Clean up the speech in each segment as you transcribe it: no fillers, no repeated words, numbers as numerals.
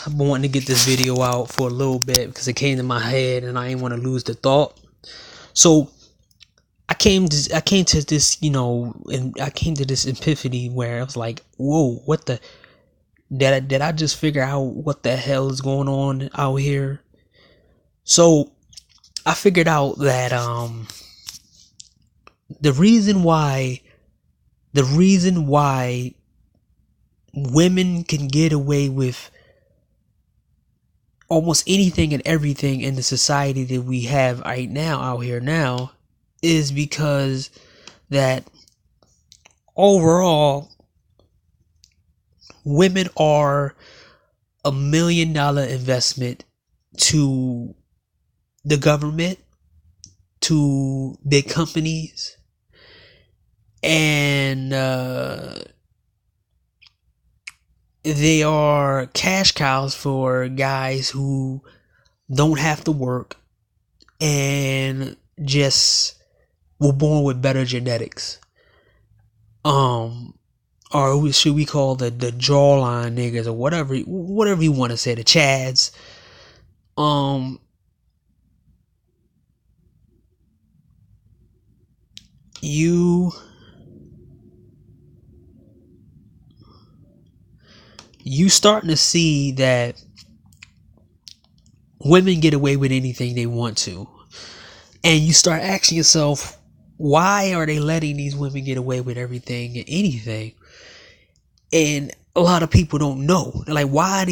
I've been wanting to get this video out for a little bit because it came to my head and I didn't want to lose the thought. So I came to this, and I came to this epiphany where I was like, whoa, what the did I just figure out what the hell is going on out here? So I figured out that the reason why women can get away with almost anything and everything in the society that we have right now out here now is because that overall women are $1 million investment to the government, to big companies, and they are cash cows for guys who don't have to work and just were born with better genetics. Or should we call the jawline niggas, or whatever you want to say, the Chads. You starting to see that women get away with anything they want to, and you start asking yourself, why are they letting these women get away with everything and anything? And a lot of people don't know. They're like, why are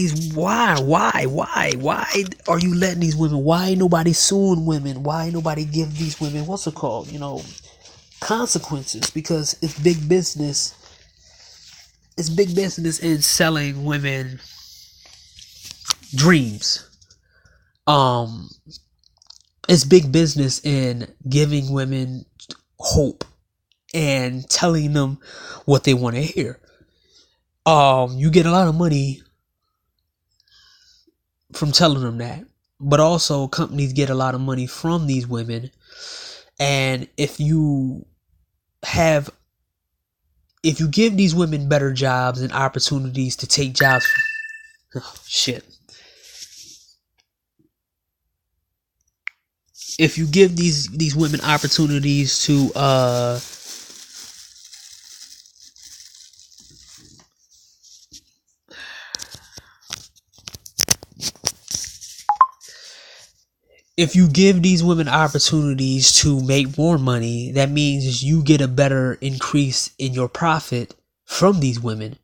you letting these women? Why ain't nobody suing women? Why ain't nobody give these women, what's it called, consequences? Because it's big business. It's big business in selling women dreams. It's big business in giving women hope and telling them what they want to hear. You get a lot of money from telling them that, but also companies get a lot of money from these women. And if you give these women better jobs and opportunities to take jobs, if you give these women opportunities to if you give these women opportunities to make more money, that means you get a better increase in your profit from these women.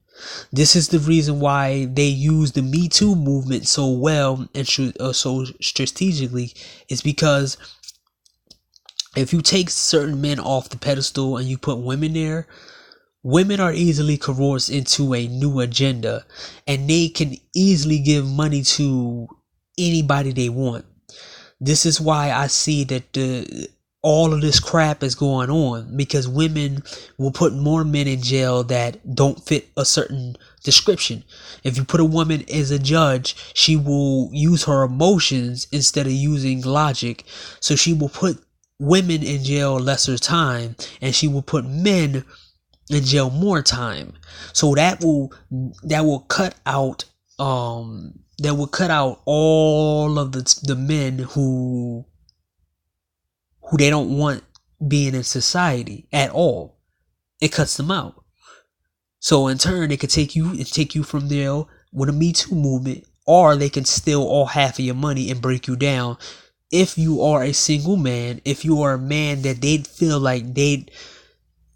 This is the reason why they use the Me Too movement so well and so strategically, is because if you take certain men off the pedestal and you put women there, women are easily coerced into a new agenda, and they can easily give money to anybody they want. This is why I see that all of this crap is going on, because women will put more men in jail that don't fit a certain description. If you put a woman as a judge, she will use her emotions instead of using logic. So she will put women in jail lesser time, and she will put men in jail more time. So that will cut out all of the men who they don't want being in society at all. It cuts them out. So in turn, they could take you from there with a Me Too movement, or they can steal all half of your money and break you down. If you are a single man, if you are a man that they feel like they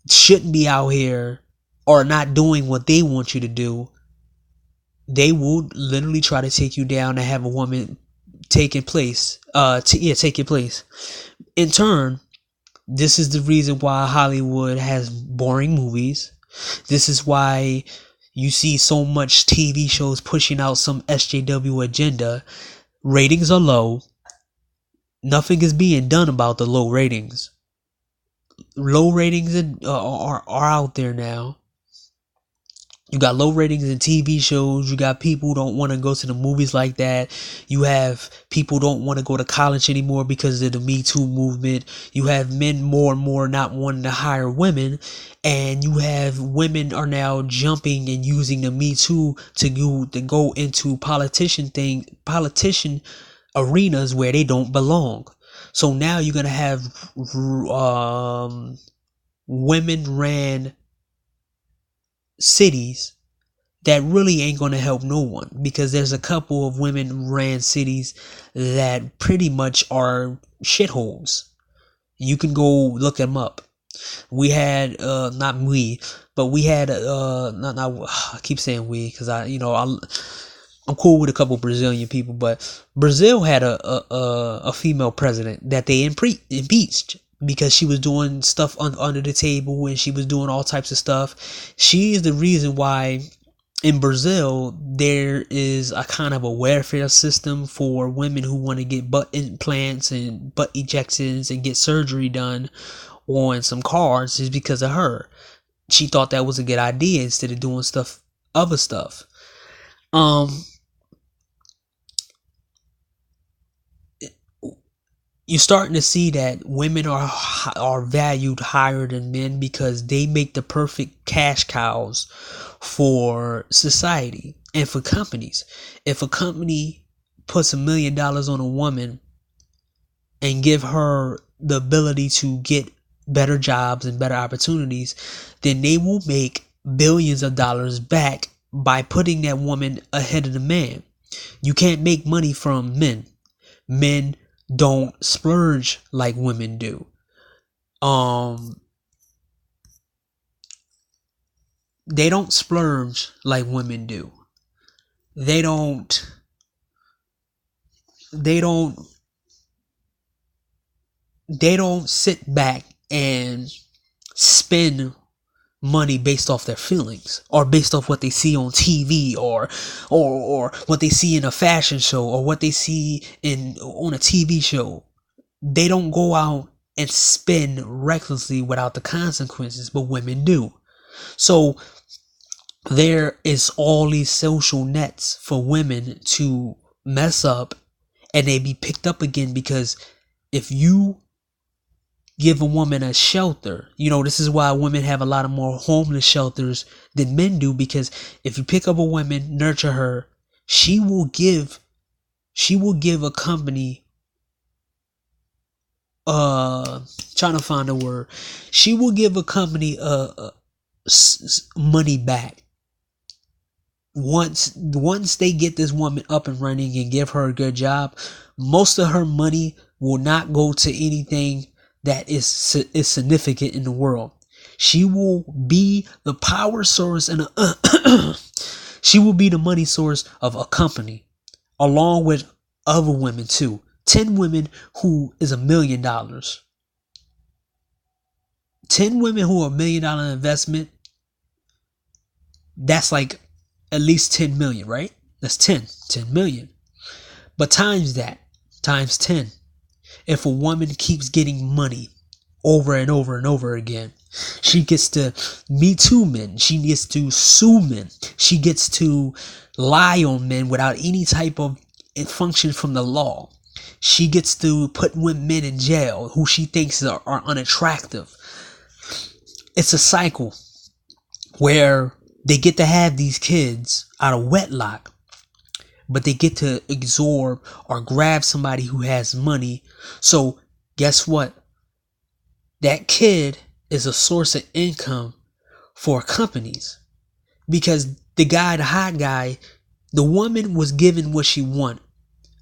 shouldn't be out here or not doing what they want you to do, they will literally try to take you down and have a woman take your place. In turn, this is the reason why Hollywood has boring movies. This is why you see so much TV shows pushing out some SJW agenda. Ratings are low. Nothing is being done about the low ratings. Low ratings are out there now. You got low ratings in TV shows. You got people who don't want to go to the movies like that. You have people who don't want to go to college anymore because of the Me Too movement. You have men more and more not wanting to hire women. And you have women are now jumping and using the Me Too to go into politician arenas where they don't belong. So now you're going to have women ran cities that really ain't going to help no one, because there's a couple of women ran cities that pretty much are shitholes. You can go look them up. We had not we, but we had not I keep saying we because I'm cool with a couple Brazilian people, but Brazil had a female president that they impeached because she was doing stuff under the table, and she was doing all types of stuff. She is the reason why in Brazil there is a kind of a welfare system for women who want to get butt implants and butt ejections and get surgery done on some cars, is because of her. She thought that was a good idea instead of doing other stuff. You're starting to see that women are valued higher than men because they make the perfect cash cows for society and for companies. If a company puts $1 million on a woman and give her the ability to get better jobs and better opportunities, then they will make billions of dollars back by putting that woman ahead of the man. You can't make money from men. Men don't splurge like women do. They don't splurge like women do. They don't sit back and spend money based off their feelings or based off what they see on TV or what they see in a fashion show or what they see on a TV show. They don't go out and spend recklessly without the consequences, but women do. So there is all these social nets for women to mess up and they be picked up again, because if you give a woman a shelter, this is why women have a lot of more homeless shelters than men do, because if you pick up a woman, nurture her, she will give a company trying to find a word. She will give a company money back. Once they get this woman up and running and give her a good job, most of her money will not go to anything that is significant in the world. She will be the power source and she will be the money source of a company, along with other women too. 10 women who is $1 million. 10 women who are $1 million investment. That's like at least 10 million, right? That's 10 million. But times that, times 10. If a woman keeps getting money over and over and over again, she gets to Me Too men. She gets to sue men. She gets to lie on men without any type of function from the law. She gets to put men in jail who she thinks are unattractive. It's a cycle where they get to have these kids out of wedlock, but they get to absorb or grab somebody who has money. So guess what? That kid is a source of income for companies, because the hot guy, the woman was given what she wanted.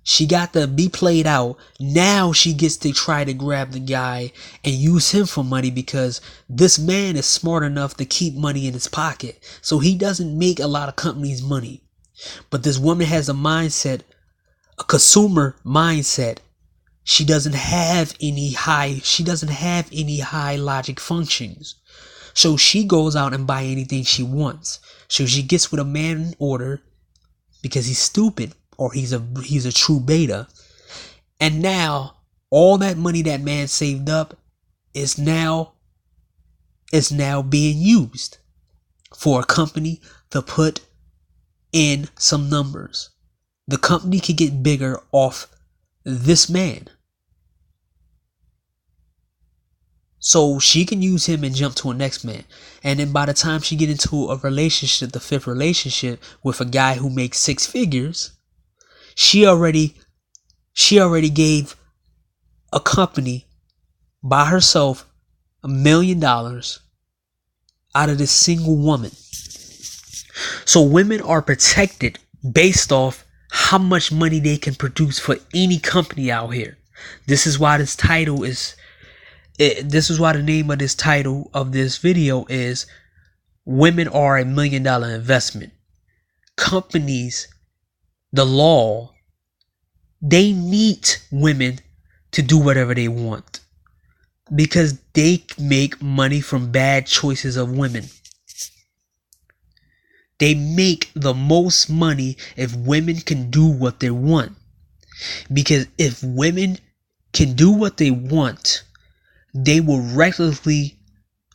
She got to be played out. Now she gets to try to grab the guy and use him for money, because this man is smart enough to keep money in his pocket. So he doesn't make a lot of companies money. But this woman has a consumer mindset. She doesn't have any high logic functions. So she goes out and buy anything she wants. So she gets what a man order because he's stupid or he's a true beta. And now all that money that man saved up is now being used for a company to put in some numbers. The company could get bigger off this man. So she can use him and jump to a next man. And then by the time she get into a relationship, the 5th relationship with a guy who makes 6 figures, she already gave a company by herself $1 million out of this single woman. So women are protected based off how much money they can produce for any company out here. This is why this title is this is why the name of this title of this video is Women Are a $1 Million Investment. Companies, the law, they need women to do whatever they want because they make money from bad choices of women. They make the most money if women can do what they want. Because if women can do what they want, they will recklessly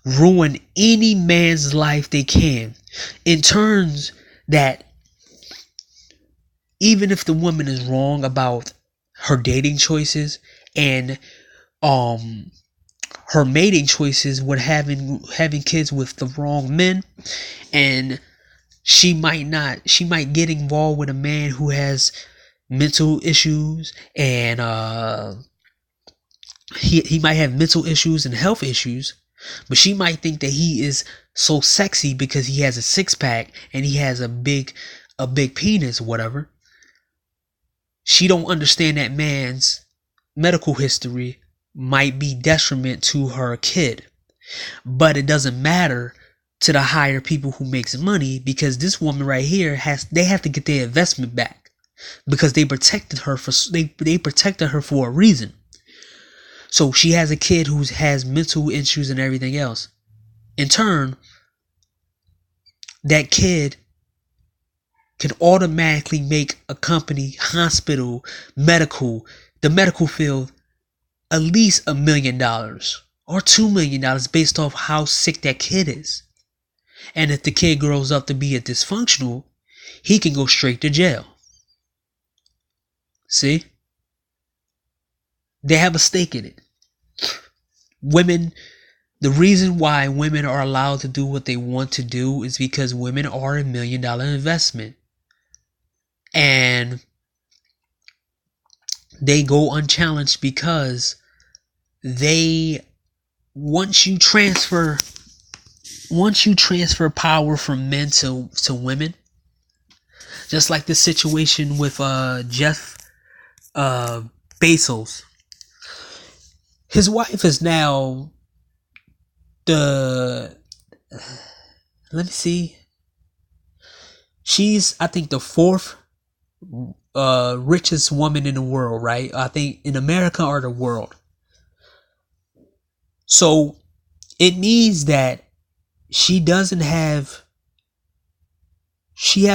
ruin any man's life they can. In terms that even if the woman is wrong about her dating choices and her mating choices with having kids with the wrong men, and she might get involved with a man who has mental issues and he might have mental issues and health issues, but she might think that he is so sexy because he has a 6-pack and he has a big penis or whatever. She don't understand that man's medical history might be detriment to her kid. But it doesn't matter to the higher people who makes money, because this woman right here they have to get their investment back because they protected her for a reason. So she has a kid who has mental issues and everything else. In turn, that kid can automatically make a company, hospital, the medical field, at least $1 million or $2 million based off how sick that kid is. And if the kid grows up to be a dysfunctional, he can go straight to jail. See? They have a stake in it. Women, the reason why women are allowed to do what they want to do is because women are $1 million investment. And they go unchallenged because once you transfer power from men to women, just like the situation with Jeff Bezos. His wife is now she's, I think, the 4th richest woman in the world, right? I think in America or the world. So it means that she has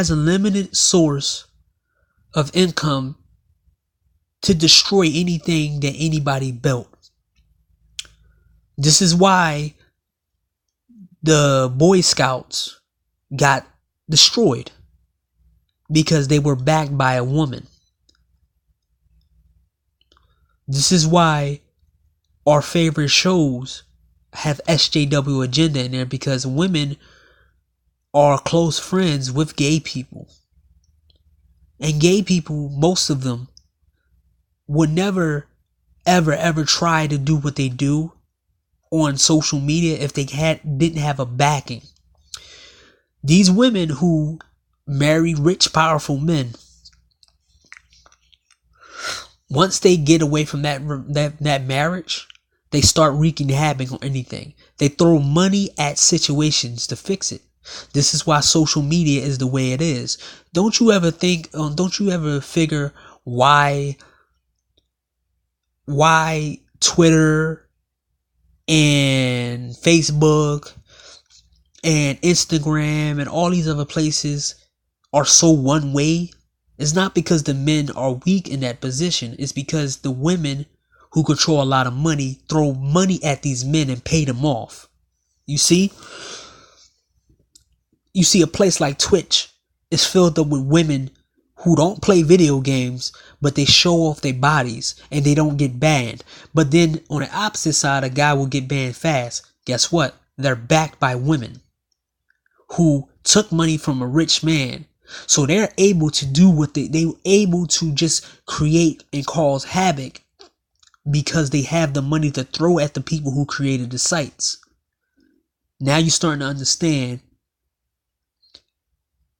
a limited source of income to destroy anything that anybody built. This is why the Boy Scouts got destroyed, because they were backed by a woman. This is why our favorite shows have SJW agenda in there, because women are close friends with gay people. And gay people, most of them, would never, ever try to do what they do on social media if they didn't have a backing. These women who marry rich, powerful men, once they get away from that marriage, they start wreaking havoc on anything. They throw money at situations to fix it. This is why social media is the way it is. Don't you ever figure why Twitter and Facebook and Instagram and all these other places are so one way? It's not because the men are weak in that position. It's because the women who control a lot of money throw money at these men and pay them off. You see? you see a place like Twitch is filled up with women who don't play video games, but they show off their bodies and they don't get banned. But then on the opposite side, a guy will get banned fast. Guess what? They're backed by women who took money from a rich man. So they're able to do what they were able to just create and cause havoc because they have the money to throw at the people who created the sites. Now you're starting to understand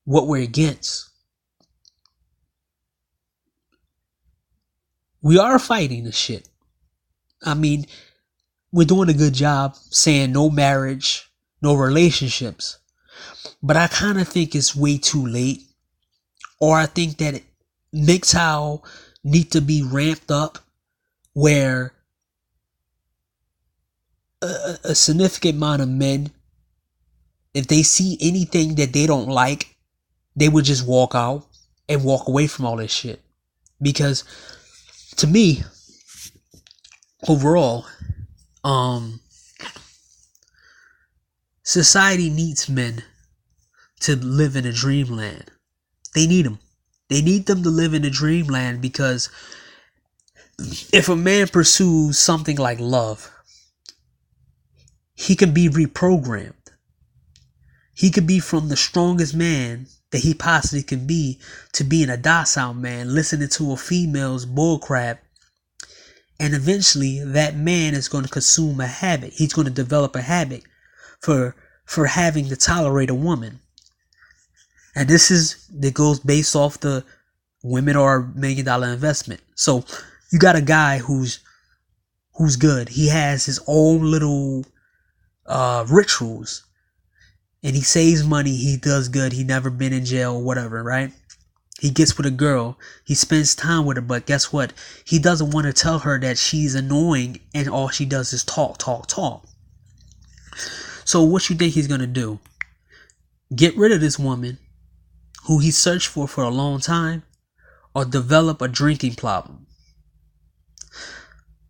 what we're against. We are fighting this shit. I mean, we're doing a good job saying no marriage, no relationships. But I kind of think it's way too late. Or I think that MGTOW need to be ramped up where a significant amount of men, if they see anything that they don't like, they would just walk out and walk away from all this shit. Because to me, overall, society needs men to live in a dreamland. They need them. They need them to live in a dreamland, because if a man pursues something like love, he can be reprogrammed. He could be from the strongest man that he possibly can be to being a docile man, listening to a female's bullcrap. And eventually that man is going to consume a habit. He's going to develop a habit for having to tolerate a woman. And that goes based off the women are $1 million investment. So you got a guy who's good. He has his own little rituals. And he saves money. He does good. He never been in jail or whatever, right? He gets with a girl. He spends time with her. But guess what? He doesn't want to tell her that she's annoying and all she does is talk. So what you think he's going to do? Get rid of this woman who he searched for a long time, or develop a drinking problem?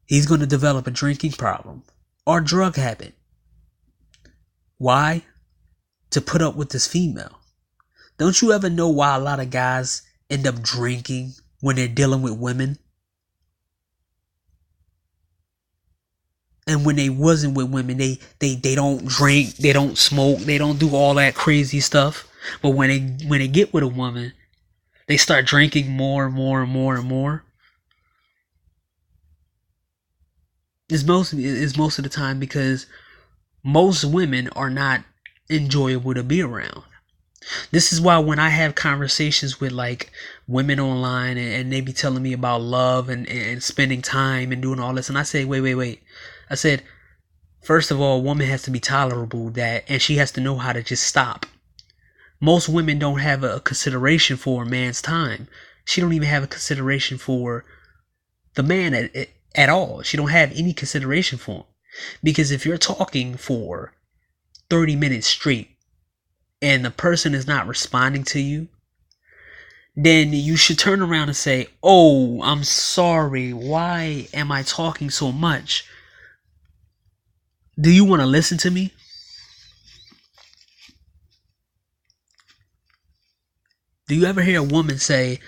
He's going to develop a drinking problem or drug habit. Why? To put up with this female. Don't you ever know why a lot of guys end up drinking when they're dealing with women? And when they wasn't with women, they don't drink, they don't smoke, they don't do all that crazy stuff. But when they get with a woman, they start drinking more and more and more and more. It's most of the time because most women are not enjoyable to be around. This is why when I have conversations with like women online and they be telling me about love and spending time and doing all this, and I say, wait. I said, first of all, a woman has to be tolerable, and she has to know how to just stop. Most women don't have a consideration for a man's time. She don't even have a consideration for the man at all. She don't have any consideration for him. Because if you're talking for 30 minutes straight and the person is not responding to you, then you should turn around and say, "Oh, I'm sorry. Why am I talking so much? Do you want to listen to me?" Do you ever hear a woman say,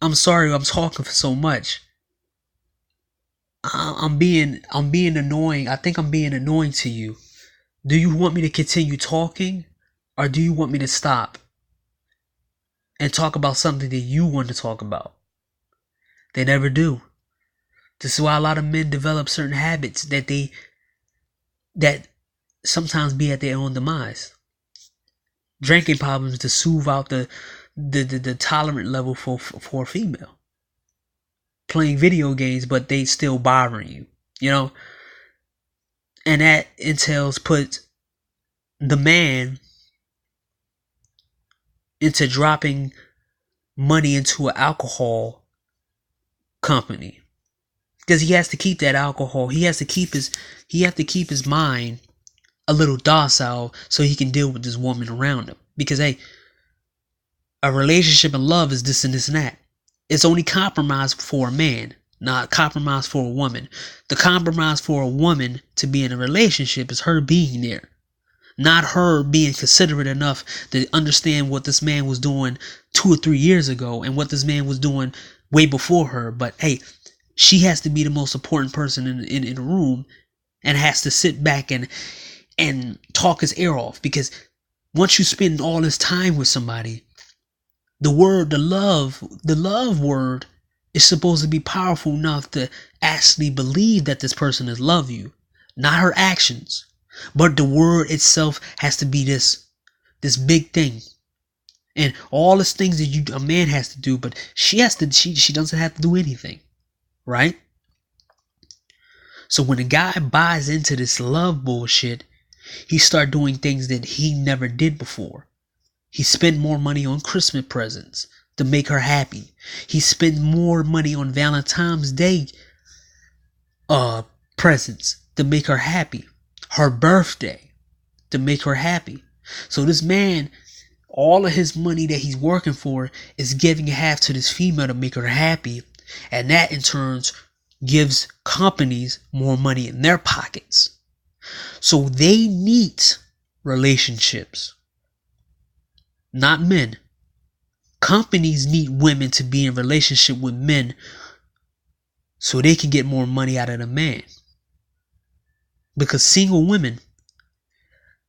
"I'm sorry, I'm talking for so much. I'm being annoying. I think I'm being annoying to you. Do you want me to continue talking, or do you want me to stop and talk about something that you want to talk about?" They never do. This is why a lot of men develop certain habits that sometimes be at their own demise. Drinking problems to soothe out the tolerant level for a female. Playing video games, but they still bothering you, And that entails put the man into dropping money into an alcohol company. Because he has to keep that alcohol. He has to keep his mind a little docile so he can deal with this woman around him. Because hey, a relationship and love is this and this and that. It's only compromise for a man, not compromise for a woman. The compromise for a woman to be in a relationship is her being there, Not her being considerate enough to understand what this man was doing 2 or 3 years ago and what this man was doing way before her. But hey, she has to be the most important person in the room and has to sit back and talk his ear off. Because once you spend all this time with somebody, the love word is supposed to be powerful enough to actually believe that this person has loved you. Not her actions, but the word itself has to be this big thing. And all these things that a man has to do, but she doesn't have to do anything. Right? So when a guy buys into this love bullshit, he start doing things that he never did before. He spent more money on Christmas presents to make her happy. He spent more money on Valentine's Day presents to make her happy. Her birthday to make her happy. So this man, all of his money that he's working for is giving half to this female to make her happy. And that in turn gives companies more money in their pockets. So they need relationships, not men. Companies need women to be in relationship with men so they can get more money out of the man. Because single women,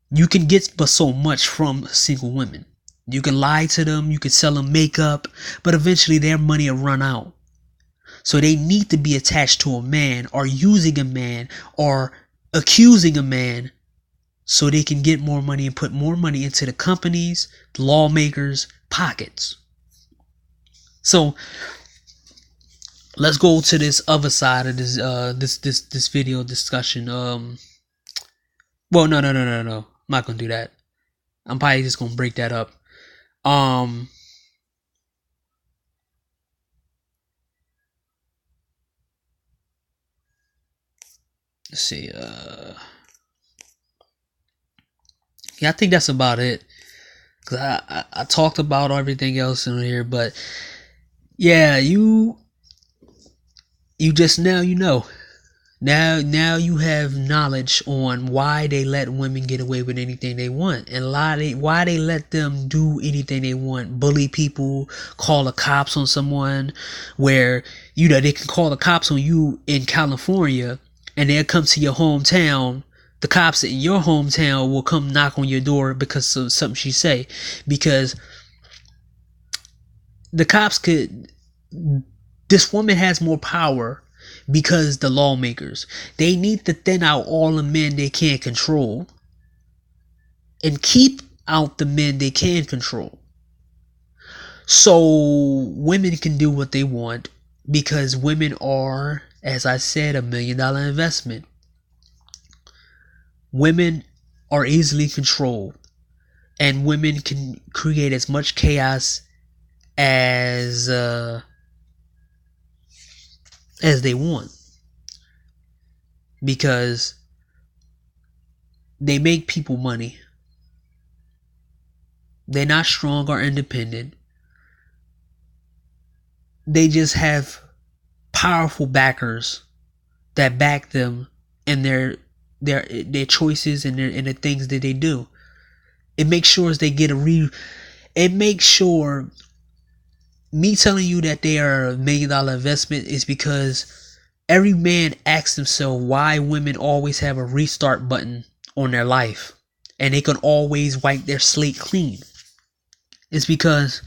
you can get but so much from single women. You can lie to them, you can sell them makeup, but eventually their money will run out. So they need to be attached to a man or using a man or accusing a man so they can get more money and put more money into the companies, the lawmakers' pockets. So let's go to this other side of this video discussion. Well, no. I'm not gonna do that. I'm probably just gonna break that up. Let's see. Yeah, I think that's about it. Cause I talked about everything else in here, but yeah, you just now you know. Now you have knowledge on why they let women get away with anything they want, and why they let them do anything they want, bully people, call the cops on someone, where they can call the cops on you in California, and they'll come to your hometown. The cops in your hometown will come knock on your door because of something she say, because the cops could. This woman has more power. Because the lawmakers, they need to thin out all the men they can't control and keep out the men they can control. So women can do what they want because women are, as I said, $1 million investment. Women are easily controlled, and women can create as much chaos as they want, because they make people money. They're not strong or independent. They just have powerful backers that back them in their choices and the things that they do. It makes sure they get it makes sure. Me telling you that they are $1 million investment is because every man asks himself why women always have a restart button on their life and they can always wipe their slate clean. It's because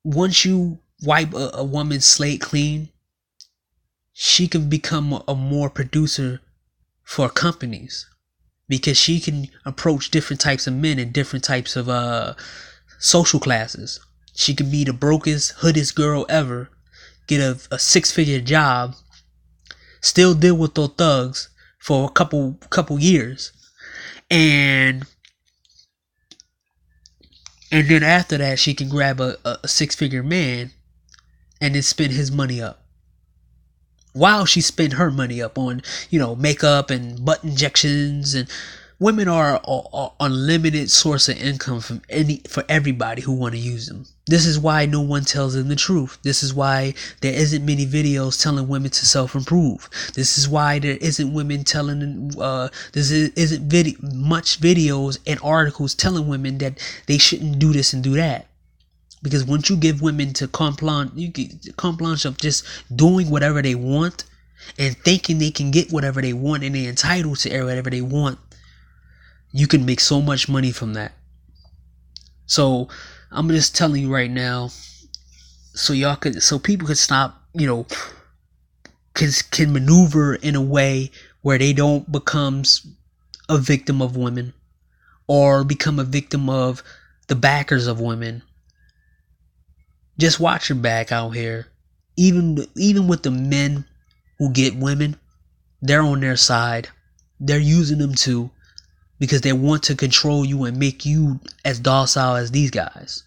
once you wipe a woman's slate clean, she can become a more producer for companies, because she can approach different types of men and different types of social classes. She could be the brokest, hoodest girl ever, get a 6-figure job, still deal with those thugs for a couple years, and then after that she can grab a 6-figure man and then spend his money up. While she spent her money up on, makeup and butt injections, and women are unlimited source of income for everybody who want to use them. This is why no one tells them the truth. This is why there isn't many videos telling women to self-improve. This is why there isn't women telling much videos and articles telling women that they shouldn't do this and do that. Because once you give women to carte blanche of just doing whatever they want and thinking they can get whatever they want and they're entitled to whatever they want, you can make so much money from that. So I'm just telling you right now, so people could stop, can maneuver in a way where they don't become a victim of women or become a victim of the backers of women. Just watch your back out here. Even with the men who get women, they're on their side. They're using them too, because they want to control you and make you as docile as these guys.